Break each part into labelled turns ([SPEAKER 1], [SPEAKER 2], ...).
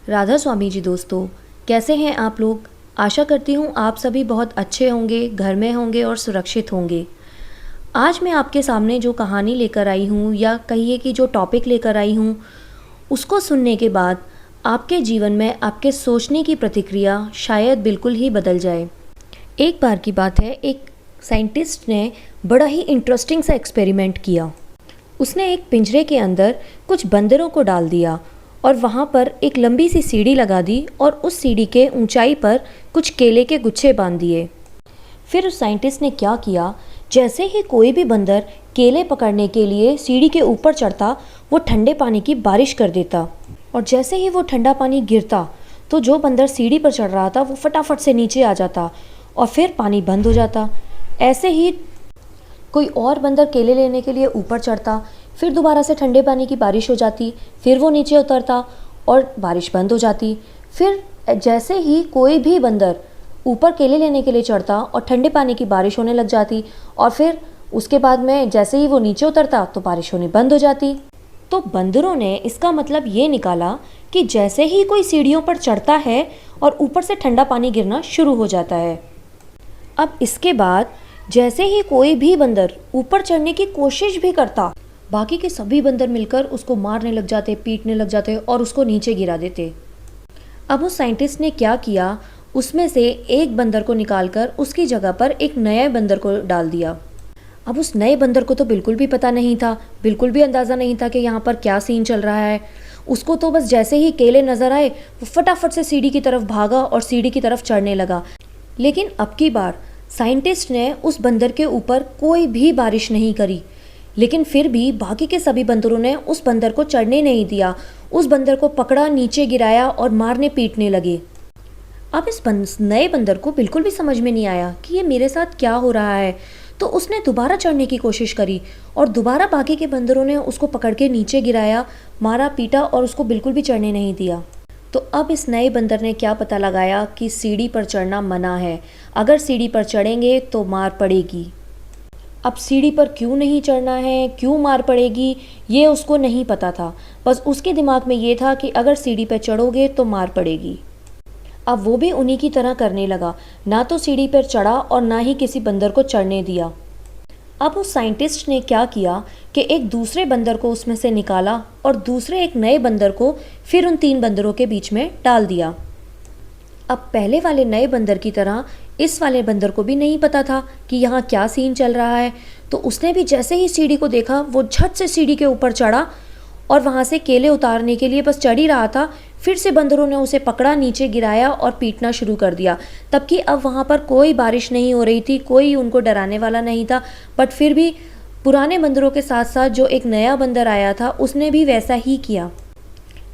[SPEAKER 1] राधा स्वामी जी। दोस्तों, कैसे हैं आप लोग? आशा करती हूँ आप सभी बहुत अच्छे होंगे, घर में होंगे और सुरक्षित होंगे। आज मैं आपके सामने जो कहानी लेकर आई हूँ या कहिए कि जो टॉपिक लेकर आई हूँ, उसको सुनने के बाद आपके जीवन में आपके सोचने की प्रतिक्रिया शायद बिल्कुल ही बदल जाए। एक बार की बात है, एक साइंटिस्ट ने बड़ा ही इंटरेस्टिंग सा एक्सपेरिमेंट किया। उसने एक पिंजरे के अंदर कुछ बंदरों को डाल दिया और वहाँ पर एक लंबी सी सीढ़ी लगा दी और उस सीढ़ी के ऊंचाई पर कुछ केले के गुच्छे बांध दिए। फिर उस साइंटिस्ट ने क्या किया, जैसे ही कोई भी बंदर केले पकड़ने के लिए सीढ़ी के ऊपर चढ़ता, वो ठंडे पानी की बारिश कर देता और जैसे ही वो ठंडा पानी गिरता तो जो बंदर सीढ़ी पर चढ़ रहा था वो फटाफट से नीचे आ जाता और फिर पानी बंद हो जाता। ऐसे ही कोई और बंदर केले लेने के लिए ऊपर चढ़ता, फिर दोबारा से ठंडे पानी की बारिश हो जाती, फिर वो नीचे उतरता और बारिश बंद हो जाती। फिर जैसे ही कोई भी बंदर ऊपर केले लेने के लिए चढ़ता और ठंडे पानी की बारिश होने लग जाती और फिर उसके बाद में जैसे ही वो नीचे उतरता तो बारिश होनी बंद हो जाती। तो बंदरों ने इसका मतलब ये निकाला कि जैसे ही कोई सीढ़ियों पर चढ़ता है और ऊपर से ठंडा पानी गिरना शुरू हो जाता है। अब इसके बाद जैसे ही कोई भी बंदर ऊपर चढ़ने की कोशिश भी करता, बाकी के सभी बंदर मिलकर उसको मारने लग जाते, पीटने लग जाते और उसको नीचे गिरा देते। अब उस साइंटिस्ट ने क्या किया, उसमें से एक बंदर को निकालकर उसकी जगह पर एक नए बंदर को डाल दिया। अब उस नए बंदर को तो बिल्कुल भी पता नहीं था, बिल्कुल भी अंदाज़ा नहीं था कि यहाँ पर क्या सीन चल रहा है। उसको तो बस जैसे ही केले नज़र आए वो फटाफट से सीढ़ी की तरफ भागा और सीढ़ी की तरफ चढ़ने लगा। लेकिन अब की बार साइंटिस्ट ने उस बंदर के ऊपर कोई भी बारिश नहीं करी, लेकिन फिर भी बाकी के सभी बंदरों ने उस बंदर को चढ़ने नहीं दिया। उस बंदर को पकड़ा, नीचे गिराया और मारने पीटने लगे। अब इस नए बंदर को बिल्कुल भी समझ में नहीं आया कि ये मेरे साथ क्या हो रहा है। तो उसने दोबारा चढ़ने की कोशिश करी और दोबारा बाकी के बंदरों ने उसको पकड़ के नीचे गिराया, मारा, पीटा और उसको बिल्कुल भी चढ़ने नहीं दिया। तो अब इस नए बंदर ने क्या पता लगाया कि सीढ़ी पर चढ़ना मना है, अगर सीढ़ी पर चढ़ेंगे तो मार पड़ेगी। अब सीढ़ी पर क्यों नहीं चढ़ना है, क्यों मार पड़ेगी, ये उसको नहीं पता था। बस उसके दिमाग में ये था कि अगर सीढ़ी पर चढ़ोगे तो मार पड़ेगी। अब वो भी उन्हीं की तरह करने लगा, ना तो सीढ़ी पर चढ़ा और ना ही किसी बंदर को चढ़ने दिया। अब उस साइंटिस्ट ने क्या किया कि एक दूसरे बंदर को उसमें से निकाला और दूसरे एक नए बंदर को फिर उन 3 बंदरों के बीच में डाल दिया। अब पहले वाले नए बंदर की तरह इस वाले बंदर को भी नहीं पता था कि यहाँ क्या सीन चल रहा है। तो उसने भी जैसे ही सीढ़ी को देखा वो झट से सीढ़ी के ऊपर चढ़ा और वहाँ से केले उतारने के लिए बस चढ़ ही रहा था, फिर से बंदरों ने उसे पकड़ा, नीचे गिराया और पीटना शुरू कर दिया। तबकि अब वहाँ पर कोई बारिश नहीं हो रही थी, कोई उनको डराने वाला नहीं था। बट फिर भी पुराने बंदरों के साथ साथ जो एक नया बंदर आया था उसने भी वैसा ही किया।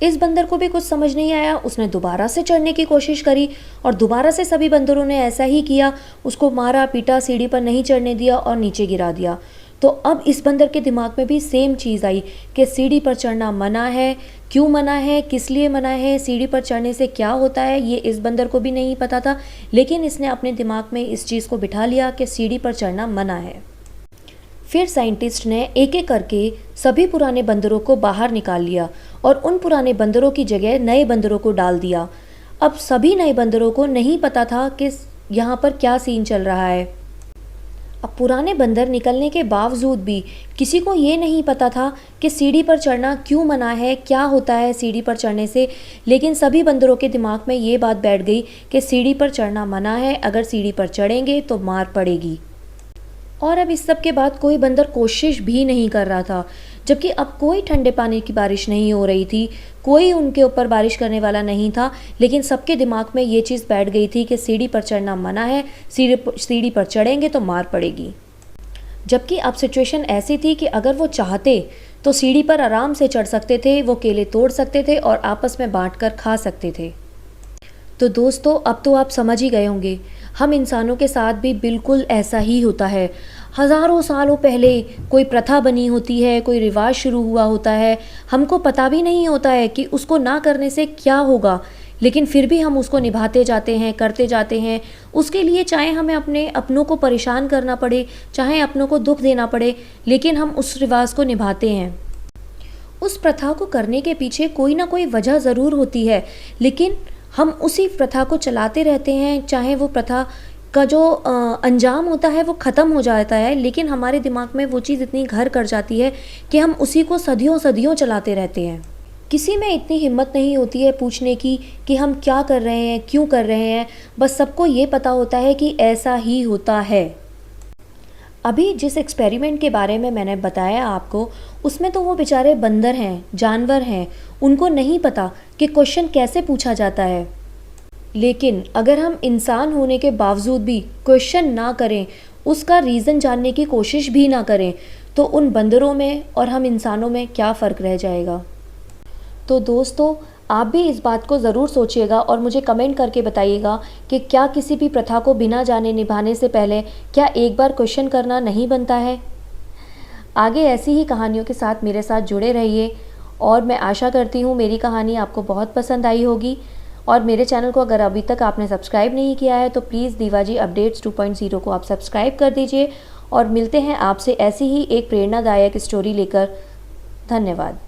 [SPEAKER 1] इस बंदर को भी कुछ समझ नहीं आया, उसने दोबारा से चढ़ने की कोशिश करी और दोबारा से सभी बंदरों ने ऐसा ही किया, उसको मारा, पीटा, सीढ़ी पर नहीं चढ़ने दिया और नीचे गिरा दिया। तो अब इस बंदर के दिमाग में भी सेम चीज़ आई कि सीढ़ी पर चढ़ना मना है। क्यों मना है, किस लिए मना है, सीढ़ी पर चढ़ने से क्या होता है, ये इस बंदर को भी नहीं पता था। लेकिन इसने अपने दिमाग में इस चीज़ को बिठा लिया कि सीढ़ी पर चढ़ना मना है। फिर साइंटिस्ट ने एक एक करके सभी पुराने बंदरों को बाहर निकाल लिया और उन पुराने बंदरों की जगह नए बंदरों को डाल दिया। अब सभी नए बंदरों को नहीं पता था कि यहाँ पर क्या सीन चल रहा है। अब पुराने बंदर निकलने के बावजूद भी किसी को ये नहीं पता था कि सीढ़ी पर चढ़ना क्यों मना है, क्या होता है सीढ़ी पर चढ़ने से। लेकिन सभी बंदरों के दिमाग में ये बात बैठ गई कि सीढ़ी पर चढ़ना मना है, अगर सीढ़ी पर चढ़ेंगे तो मार पड़ेगी। और अब इस सब के बाद कोई बंदर कोशिश भी नहीं कर रहा था, जबकि अब कोई ठंडे पानी की बारिश नहीं हो रही थी, कोई उनके ऊपर बारिश करने वाला नहीं था। लेकिन सबके दिमाग में ये चीज़ बैठ गई थी कि सीढ़ी पर चढ़ना मना है, सीढ़ी पर चढ़ेंगे तो मार पड़ेगी। जबकि अब सिचुएशन ऐसी थी कि अगर वो चाहते तो सीढ़ी पर आराम से चढ़ सकते थे, वो केले तोड़ सकते थे और आपस में बांट कर खा सकते थे। तो दोस्तों, अब तो आप समझ ही गए होंगे, हम इंसानों के साथ भी बिल्कुल ऐसा ही होता है। हज़ारों सालों पहले कोई प्रथा बनी होती है, कोई रिवाज शुरू हुआ होता है, हमको पता भी नहीं होता है कि उसको ना करने से क्या होगा, लेकिन फिर भी हम उसको निभाते जाते हैं, करते जाते हैं। उसके लिए चाहे हमें अपने अपनों को परेशान करना पड़े, चाहे अपनों को दुख देना पड़े, लेकिन हम उस रिवाज को निभाते हैं। उस प्रथा को करने के पीछे कोई ना कोई वजह ज़रूर होती है, लेकिन हम उसी प्रथा को चलाते रहते हैं, चाहे वो प्रथा का जो अंजाम होता है वो ख़त्म हो जाता है, लेकिन हमारे दिमाग में वो चीज़ इतनी घर कर जाती है कि हम उसी को सदियों सदियों चलाते रहते हैं। किसी में इतनी हिम्मत नहीं होती है पूछने की कि हम क्या कर रहे हैं, क्यों कर रहे हैं, बस सबको ये पता होता है कि ऐसा ही होता है। अभी जिस एक्सपेरिमेंट के बारे में मैंने बताया आपको, उसमें तो वो बेचारे बंदर हैं, जानवर हैं, उनको नहीं पता कि क्वेश्चन कैसे पूछा जाता है। लेकिन अगर हम इंसान होने के बावजूद भी क्वेश्चन ना करें, उसका रीज़न जानने की कोशिश भी ना करें, तो उन बंदरों में और हम इंसानों में क्या फ़र्क रह जाएगा। तो दोस्तों, आप भी इस बात को ज़रूर सोचिएगा और मुझे कमेंट करके बताइएगा कि क्या किसी भी प्रथा को बिना जाने निभाने से पहले क्या एक बार क्वेश्चन करना नहीं बनता है। आगे ऐसी ही कहानियों के साथ मेरे साथ जुड़े रहिए और मैं आशा करती हूँ मेरी कहानी आपको बहुत पसंद आई होगी। और मेरे चैनल को अगर अभी तक आपने सब्सक्राइब नहीं किया है तो प्लीज़ दीवाजी अपडेट्स 2.0 को आप सब्सक्राइब कर दीजिए और मिलते हैं आपसे ऐसी ही एक प्रेरणादायक स्टोरी लेकर। धन्यवाद।